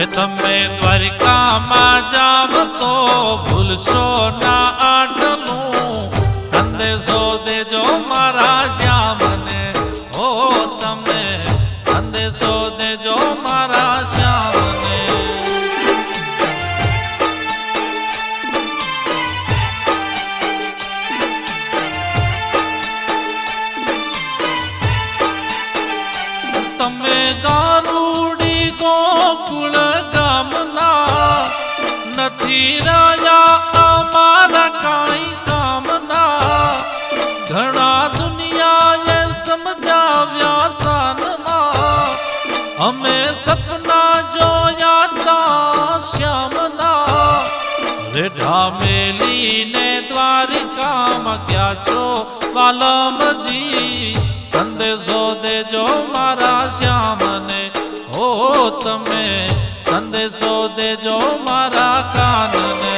તમે દ્વારિકામાં જાવ તો ભૂલશો ના આટલું સંદેશો દેજો મારા શ્યામને હો તમે સંદેશો દેજો મારા શ્યામને તમે ગારુડી ગોકુળ ગામના નથી રહ્યા અમારા કાંઈ કામના ઘણા દુનિયાએ સમજાવ્યા સાનમાં અમે સપના જોયા તા શ્યામના રેઢા મેલીને દ્વારિકામાં ગયા છો વાલમજી સંદેશો દેજો મારા શ્યામને હો તમે સંદેશો દેજો મારા કાનને